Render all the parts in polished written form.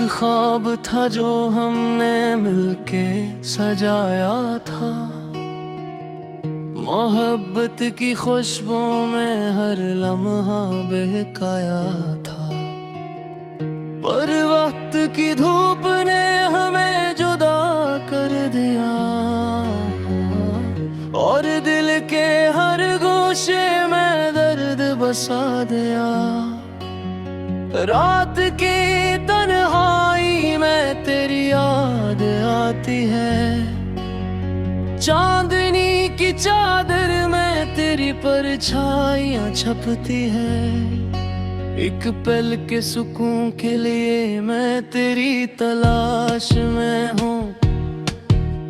ख्वाब था जो हमने मिलके सजाया था, मोहब्बत की खुशबू में हर लम्हा बहकाया था। पर वक्त की धूप ने हमें जुदा कर दिया और दिल के हर गोशे में दर्द बसा दिया। रात की तन्हाई में तेरी याद आती है, चांदनी की चादर में तेरी परछाइयां छपती है। एक पल के सुकून के लिए मैं तेरी तलाश में हूँ,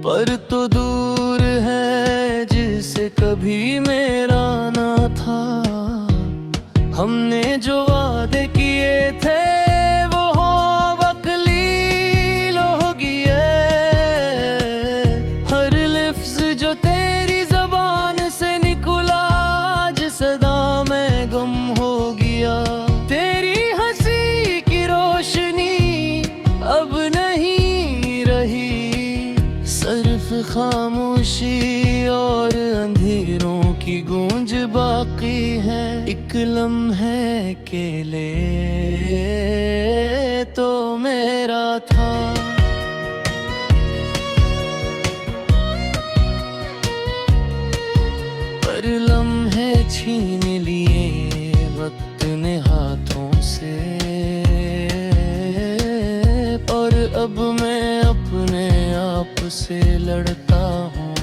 पर तो दूर है जिसे कभी मेरा ना था। हमने जो वादे किए थे वो हो वकलील होगी है। हर लफ्ज जो तेरी ज़बान से निकला आज सदा में गम हो गया। तेरी हंसी की रोशनी अब नहीं रही, सिर्फ खामोशी और अंधेरों की गूंज बाकी है। एक लम्हे के लिए तो मेरा था, पर लम्हे छीन लिए वक्त ने हाथों से। और अब मैं अपने आप से लड़ता हूँ,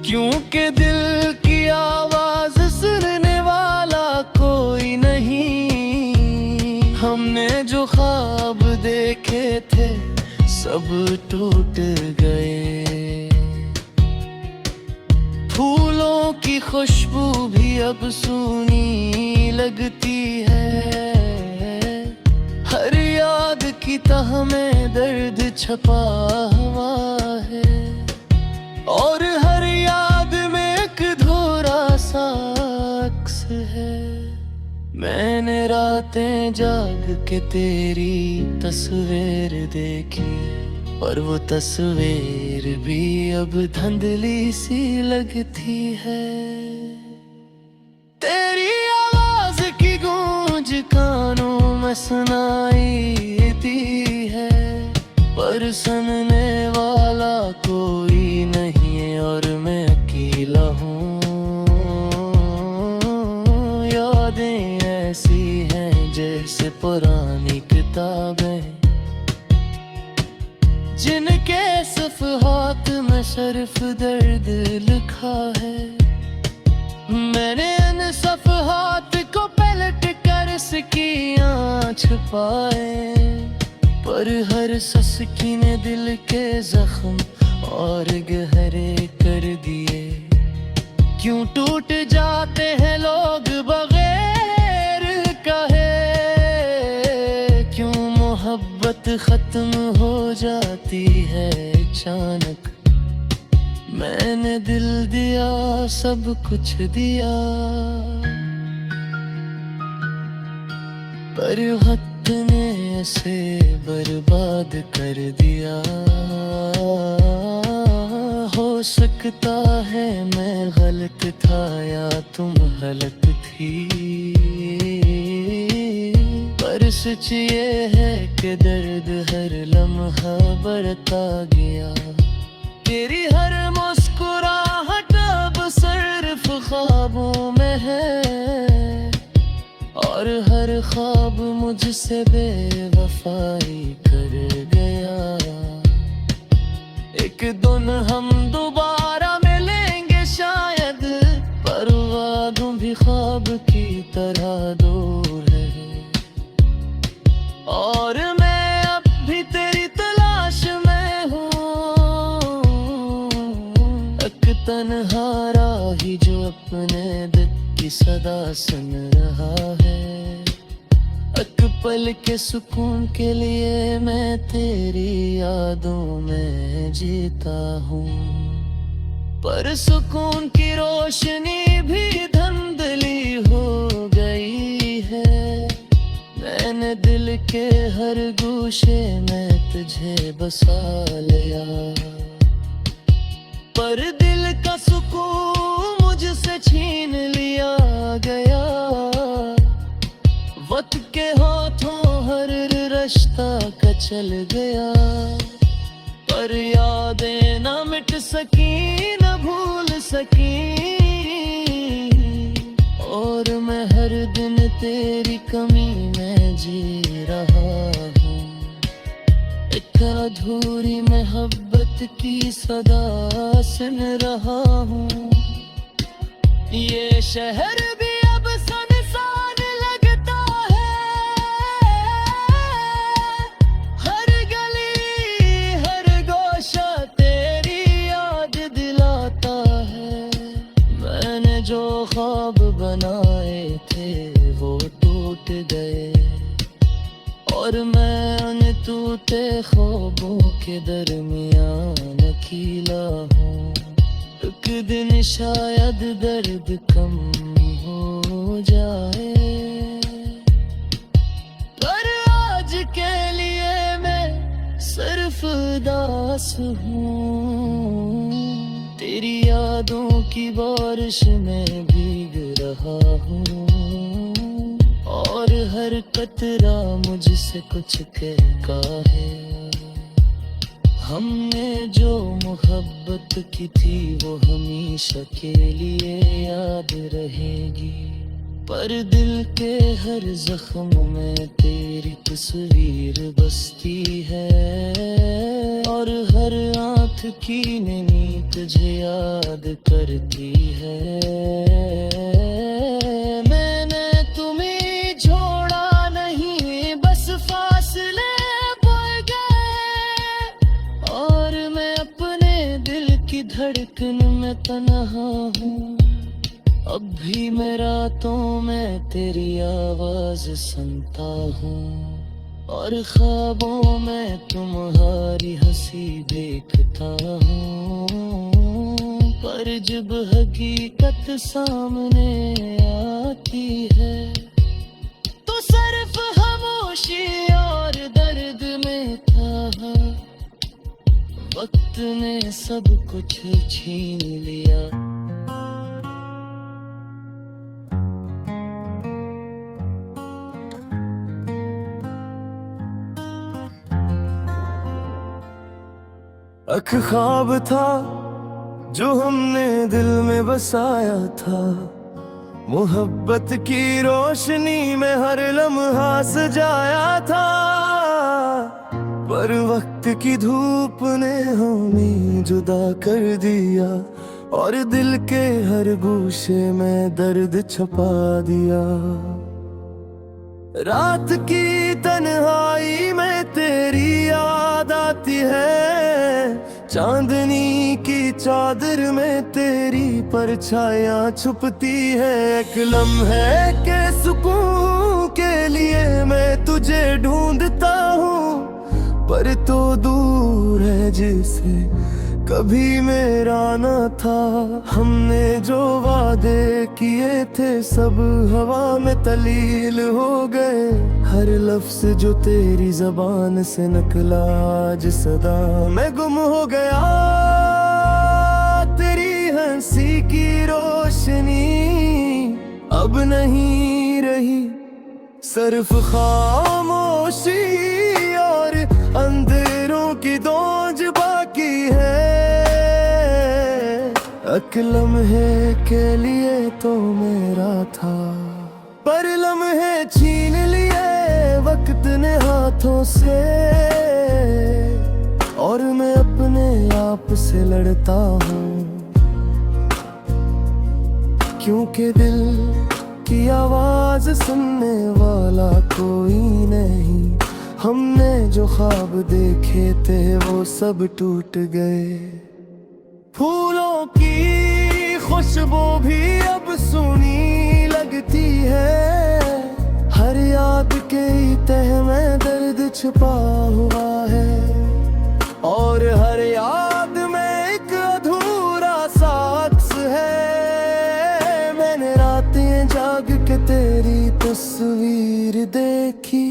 क्योंकि दिल की आवाज सुनने वाला कोई नहीं। हमने जो ख्वाब देखे थे सब टूट गए, फूलों की खुशबू भी अब सूनी लगती है। हर याद की तह में दर्द छपा हुआ है, और हर याद में एक अधूरा सा अक्स है। मैंने रातें जाग के तेरी तस्वीर देखी, और वो तस्वीर भी अब धुंधली सी लगती है। तेरी आवाज की गूंज कानों में सुनाई दी है, पर सुनने वाला कोई नहीं है और मैं अकेला हूँ। यादें ऐसी हैं जैसे पुरानी किताबें, जिनके सफ़हात में सिर्फ दर्द लिखा है। मैंने इन सफ़हात को पलट कर सिकियां छुपाए, पर हर सस्की ने दिल के जख्म और गहरे कर दिए। क्यों टूट जाते हैं लोग बगैर कहे, क्यों मोहब्बत खत्म हो जाती है अचानक। मैंने दिल दिया, सब कुछ दिया, पर वक्त ने ऐसे बर्बाद कर दिया। हो सकता है मैं गलत था या तुम गलत थी, पर सच ये है कि दर्द हर लम्हा बढ़ता गया। तेरी हर मुस्कुराहट अब सिर्फ ख्वाबों में है, और हर ख्वाब मुझसे बेवफाई कर गया। एक दिन हम दोबारा मिलेंगे शायद, पर वादों भी ख्वाब की तरह दूर है। और मैं अब भी तेरी तलाश में हूँ, एक तन्हा राही जो अपने दिल की सदा सुन रहा है। एक पल के सुकून के लिए मैं तेरी यादों में जीता हूँ, पर सुकून की रोशनी भी धुंधली हो गई है। मैंने दिल के हर गोशे में तुझे बसा लिया, पर दिल का सुकून मुझसे छीन लिया गया। वक्त के हाथों हर रिश्ता कचल गया, पर यादें न मिट सकी न भूल सकी। और मैं हर दिन तेरी कमी में जी रहा हूँ, एक अधूरी मोहब्बत की सदा सुन रहा हूँ। ये शहर भी अब सुनसान लगता है, हर गली हर गोशा तेरी याद दिलाता है। मैंने जो ख्वाब बनाए थे वो टूट गए, और मैं उन टूटे ख्वाबों के दरमियान अकेला हूँ। एक दिन शायद दर्द कम हो जाए, पर आज के लिए मैं सिर्फ उदास हूँ। तेरी यादों की बारिश में भीग रहा हूँ, और हर कतरा मुझसे कुछ कहता है। हमने जो मोहब्बत की थी वो हमेशा के लिए याद रहेगी, पर दिल के हर जख्म में तेरी तस्वीर बसती है। और हर आँख की नैनी तुझे याद करती है। मैंने तुम्हें छोड़ा नहीं, बस फासले बढ़ गए, और मैं अपने दिल की धड़कन में तन्हा हूँ। अब भी मैं रातों में तेरी आवाज सुनता हूँ, और ख्वाबों में तुम्हारी हंसी देखता हूँ। पर जब हकीकत सामने आती है तो सिर्फ खामोशी और दर्द में था। वक्त ने सब कुछ छीन लिया। एक ख्वाब था जो हमने दिल में बसाया था, मोहब्बत की रोशनी में हर लम्हा सजाया था। पर वक्त की धूप ने हमें जुदा कर दिया, और दिल के हर गोशे में दर्द छुपा दिया। रात की तन्हाई में तेरी याद आती है, चांदनी की चादर में तेरी परछाइयाँ छुपती है। एक लम्हे के सुकून के लिए मैं तुझे ढूंढता हूँ, पर तो दूर है जिसे कभी मेरा न था। हमने जो वादे किए थे सब हवा में तलील हो गए, हर लफ्ज जो तेरी जबान से निकला आज सदा में गुम हो गया। तेरी हंसी की रोशनी अब नहीं रही, सिर्फ खामोशी और अंधेरों की दौज बाकी है। एक लम्हे के लिए तो मेरा था, पर लम्हे छीन लिए वक्त ने हाथों से। और मैं अपने आप से लड़ता हूँ, क्योंकि दिल की आवाज सुनने वाला कोई नहीं। हमने जो ख्वाब देखे थे वो सब टूट गए। फूलों की खुशबू भी अब सूनी लगती है, हर याद के तह में दर्द छुपा हुआ है। और हर याद में एक अधूरा सा अक्स है। मैंने रातें जाग के तेरी तस्वीर देखी,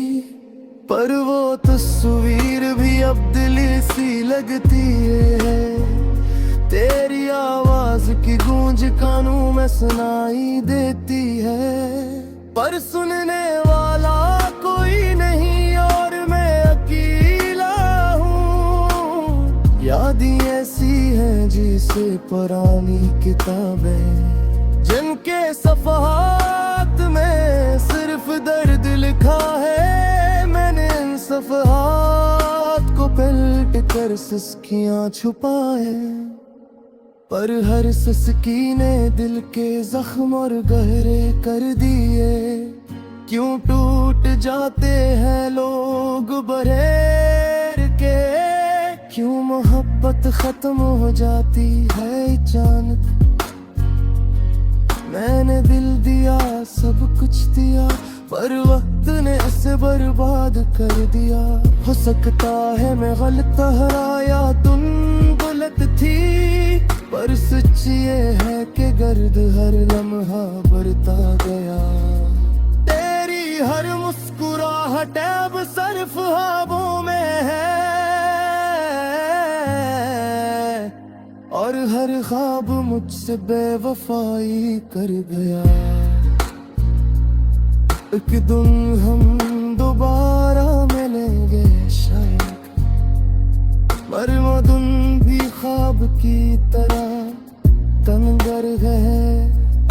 पर वो तस्वीर भी अब दिली सी लगती है। तेरी आवाज की गूंज कानों में सुनाई देती है, पर सुनने वाला कोई नहीं और मैं अकेला हूँ। यादें ऐसी हैं जिसे पुरानी किताबें, जिनके सफ़हात में सिर्फ दर्द लिखा है। मैंने इन सफ़हात को पलट कर सिसकियाँ छुपाए, पर हर सिसकी ने दिल के जख्म और गहरे कर दिए। क्यों टूट जाते हैं लोग बरैर के, क्यों मोहब्बत खत्म हो जाती है अचानक। मैंने दिल दिया, सब कुछ दिया, पर वक्त ने इसे बर्बाद कर दिया। हो सकता है मैं गलत ठहराया, तुम गलत थी, पर सच ये है कि गर्द हर लम्हा बढ़ता गया। तेरी हर मुस्कुराहट अब सिर्फ ख्वाबों में है, और हर ख्वाब मुझसे बेवफाई कर गया। एक दिन हम दोबारा मिलेंगे शायद, पर वो दिन भी ख्वाब की तरह तंगर है,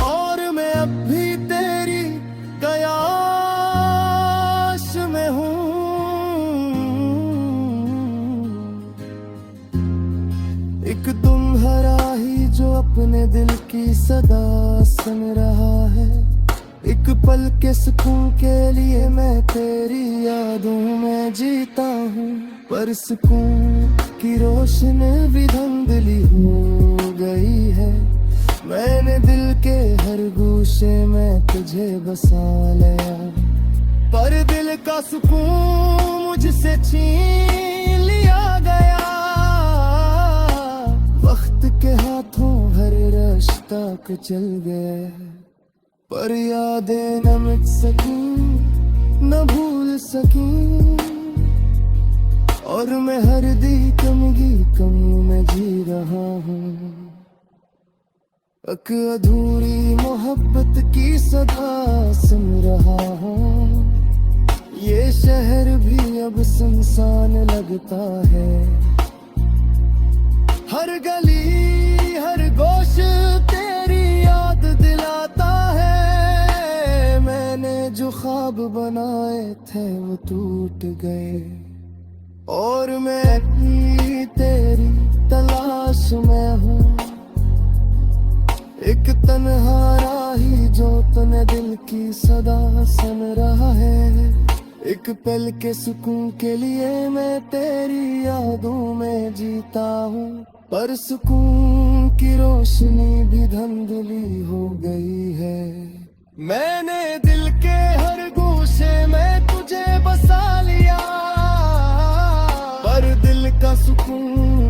और मैं अब भी तेरी कयाश में हूँ। एक तुम हरा ही जो अपने दिल की सदा सुन रहा है। एक पल के सुकून के लिए मैं तेरी यादों में जीता हूँ, पर सुकून की रोशनी भी धुंधली हो गई है। मैंने दिल के हर गोशे में तुझे बसा लिया, पर दिल का सुकून मुझसे छीन लिया गया। वक्त के हाथों हर रास्ता कुचल गया, पर यादें न मिट सकी, न भूल सकी, और मैं हर दी कमी में जी रहा हूँ। एक अधूरी मोहब्बत की सदा सुन रहा हूँ। ये शहर भी अब सुनसान लगता है, हर गली हर गोश तेरी याद दिलाता है। मैंने जो ख्वाब बनाए थे वो टूट गए, और मैं भी तेरी तलाश में हूँ। एक तन्हा राही जो तने दिल की सदा सुन रहा है। एक पल के सुकून के लिए मैं तेरी यादों में जीता हूँ, पर सुकून की रोशनी भी धुंधली हो गई है। मैंने दिल के हर गोशे में तुझे बसा लिया, पर दिल का सुकून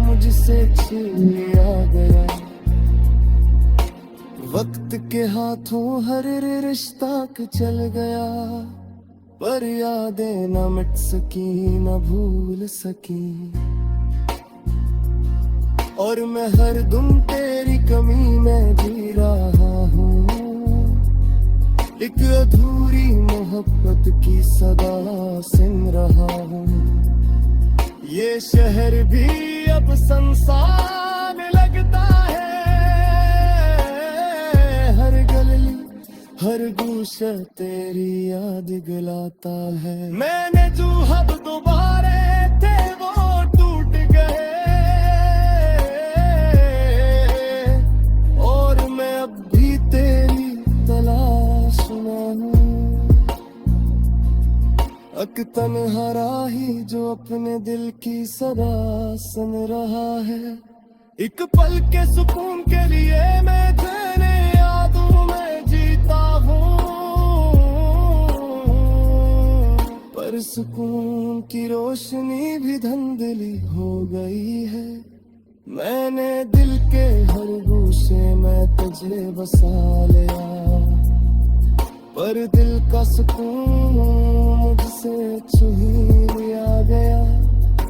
मुझसे छीन लिया गया। वक्त के हाथों हर रिश्ता चल गया, पर यादें न मिट सकी न भूल सकी, और मैं हर दम तेरी कमी में जी रहा हूँ। एक अधूरी मोहब्बत की सदा सुन रहा हूँ। ये शहर भी अब संसान लगता है, हर गली हर गोशा तेरी याद दिलाता है। मैंने जो हब दोबारे थे वो टूट गए, और मैं अब भी तेरी तलाश में हूँ। एक तन्हा राही जो अपने दिल की सदा सुन रहा है। एक पल के सुकून के लिए मैं तेरे यादों में जीता हूँ, पर सुकून की रोशनी भी धुंधली हो गई है। मैंने दिल के हर गोशे में तुझे बसा लिया, पर दिल का सुकून मुझसे से छुही लिया गया,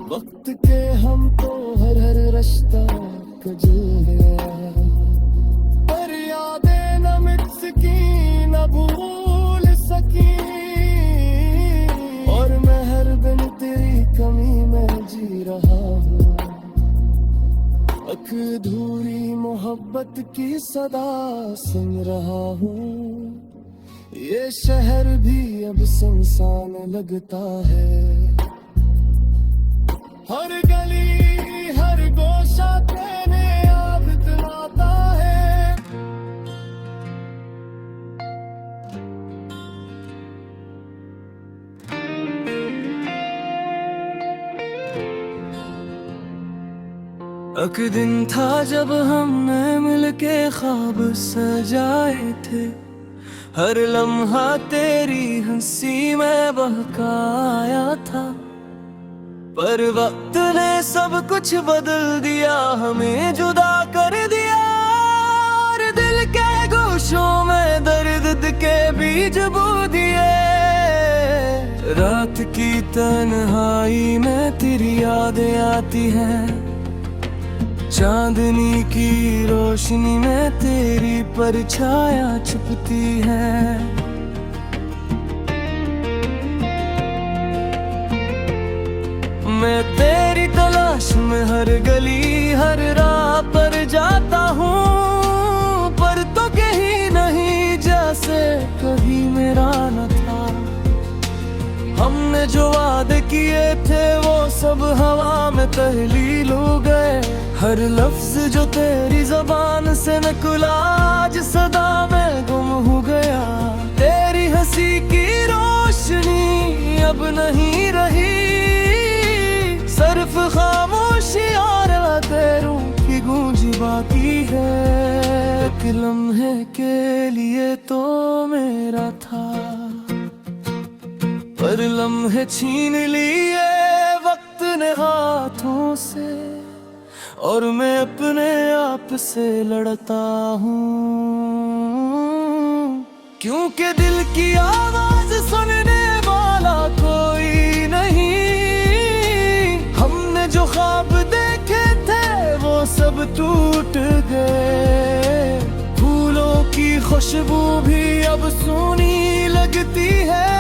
वक्त के हमको हर हर रास्ता कजल गया। पर यादें न मिट सकी न भूल सकी, और मैं हर दिन तेरी कमी में जी रहा हूँ। अधूरी मोहब्बत की सदा सुन रहा हूँ। ये शहर भी अब सुनसान लगता है, हर गली हर गोशा तेरे याद दिलाता है। एक दिन था जब हमने मिलके ख्वाब सजाए थे, हर लम्हा तेरी हंसी में बहकाया था। पर वक्त ने सब कुछ बदल दिया, हमें जुदा कर दिया, और दिल के गोशों में दर्द के बीज बो दिए। रात की तन्हाई में तेरी यादें आती हैं, चांदनी की रोशनी में तेरी परछाया छुपती है। मैं तेरी तलाश में हर गली हर राह पर जाता हूँ, पर तो कहीं नहीं जैसे कभी मेरा न था। हमने जो वादे किए थे वो सब हवा में तहलील हो गए, हर लफ्ज जो तेरी जबान से निकला आज सदा में गुम हो गया। तेरी हंसी की रोशनी अब नहीं रही, सिर्फ खामोशी और तेरों की गूंज बाकी है। एक लम्हे के लिए तो मेरा था, पर लम्हे छीन लिए वक्त ने हाथों से, और मैं अपने आप से लड़ता हूँ। क्योंकि दिल की आवाज सुनने वाला कोई नहीं, हमने जो ख्वाब देखे थे वो सब टूट गए। फूलों की खुशबू भी अब सूनी लगती है,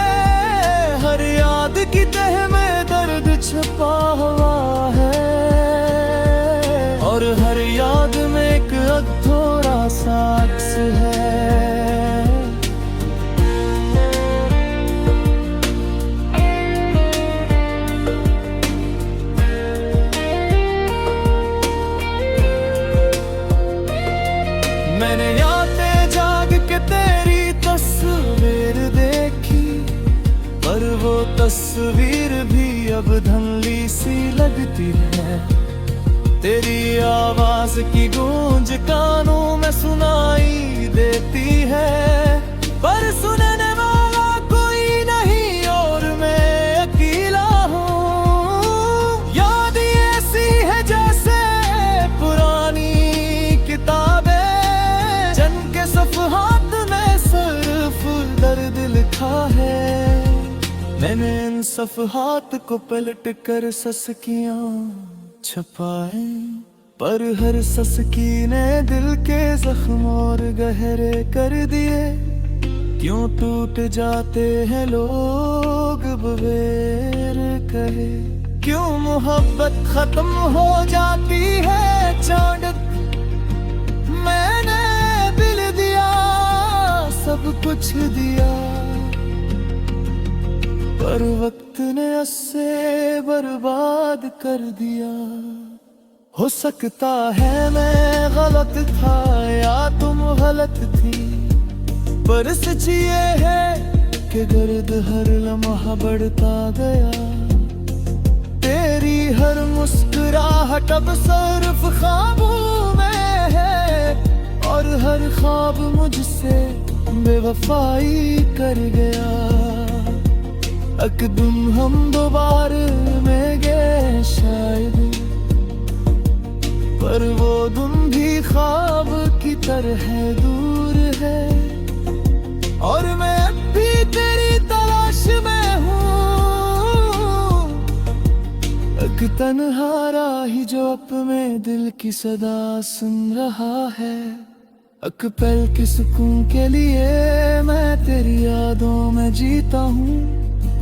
हर याद की तह में दर्द छुपा हुआ है, और हर याद में एक अधूरा सा अक्स है। मैंने यादें जाग के तेरी तस्वीर देखी, पर वो तस्वीर भी अब धुंधली सी लगती है। तेरी आवाज की गूंज कानों में सुनाई देती है, पर सुनने वाला कोई नहीं और मैं अकेला हूँ। याद ऐसी है जैसे पुरानी किताबें, जिनके सफ़हात में सिर्फ दर्द लिखा है। मैंने इन सफ़हात को पलट कर सस्कियाँ छपाए, पर हर सस्की ने दिल के जख्म और गहरे कर दिए। क्यों टूट जाते हैं लोग बगैर कहे, क्यों मोहब्बत खत्म हो जाती है अचानक। मैंने दिल दिया, सब कुछ दिया, पर वक्त ने उससे बर्बाद कर दिया। हो सकता है मैं गलत था या तुम गलत थी, पर सच ये है कि दर्द हर लम्हा बढ़ता गया। तेरी हर मुस्कुराहट अब सिर्फ ख्वाबों में है, और हर ख्वाब मुझसे बेवफाई कर गया। अकदम हम दोबारा में गए शायद, पर वो दिन भी ख्वाब की तरह दूर है। और मैं अब भी तेरी तलाश में हूँ, तन्हा राही जो अपने दिल की सदा सुन रहा है। एक पल के सुकून के लिए मैं तेरी यादों में जीता हूँ,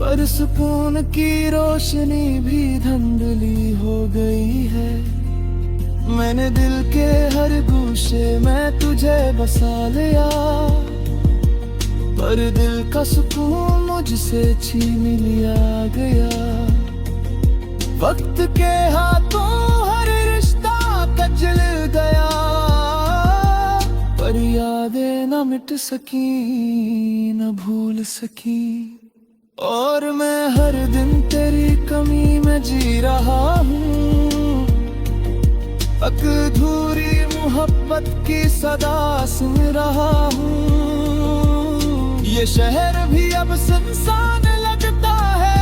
पर सुकून की रोशनी भी धुंधली हो गई है। मैंने दिल के हर गोशे में तुझे बसा लिया, पर दिल का सुकून मुझसे छीन लिया गया। वक्त के हाथों हर रिश्ता कचल गया, पर यादें न मिट सकी न भूल सकी। और मैं हर दिन तेरी कमी में जी रहा हूँ, अधूरी मोहब्बत की सदा सुन रहा हूँ। ये शहर भी अब सुनसान लगता है,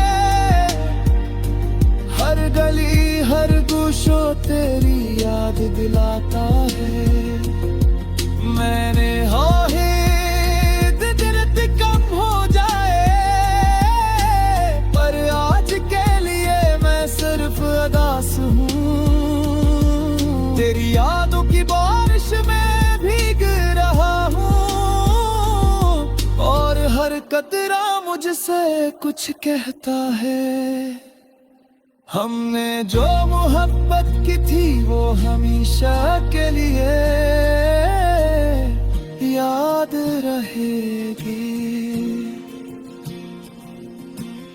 हर गली हर गोशो तेरी याद दिलाता है। मैंने दिल कम हो जाए, पर आज के लिए मैं सिर्फ अदास हूँ। तेरी यादों की बारिश में भीग रहा हूँ, और हर कतरा मुझसे कुछ कहता है। हमने जो मोहब्बत की थी वो हमेशा के लिए याद रहेगी,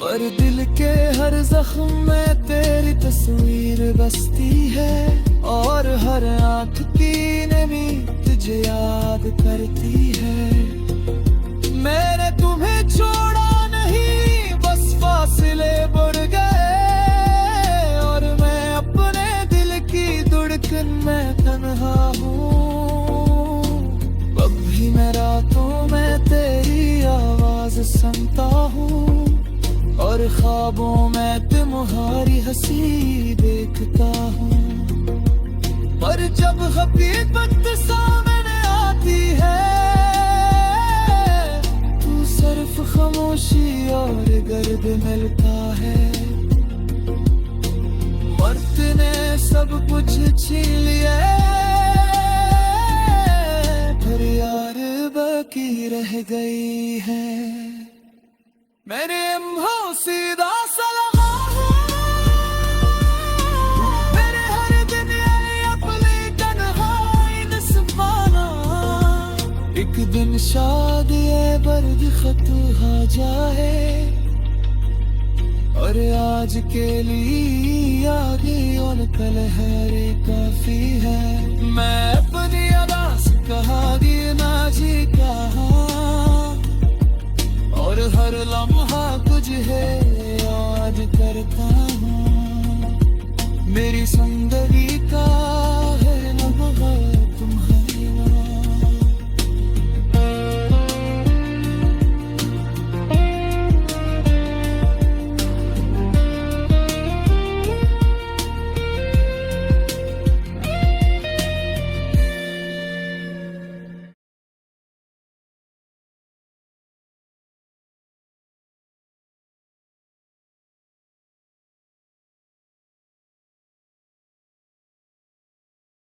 पर दिल के हर जख्म में तेरी तस्वीर बसती है। और हर आँख की नमी तुझे याद करती है। मैंने तुम्हें छोड़ा नहीं, बस फासले बढ़ गए, और मैं अपने दिल की धड़कन में तन्हा हूँ। अब भी मैं रातों में तेरी आवाज सुनता हूँ, और ख्वाबों में तुम्हारी हंसी देखता हूँ। पर जब हकीकत सामने आती है, तू सिर्फ खामोशी और गर्द मिलता है। मर्द ने सब कुछ छीन लिया, पर यार बाकी रह गई है। मेरे मुँह सीधा सलाम, एक दिन शायद ये बर्द खत्म हो जाए, और आज के लिए आगे और कल है रे काफी है। मैं अपनी अदास कहा दी ना जी कहा, और हर लम्हा तुझे याद करता हूँ। मेरी जिंदगी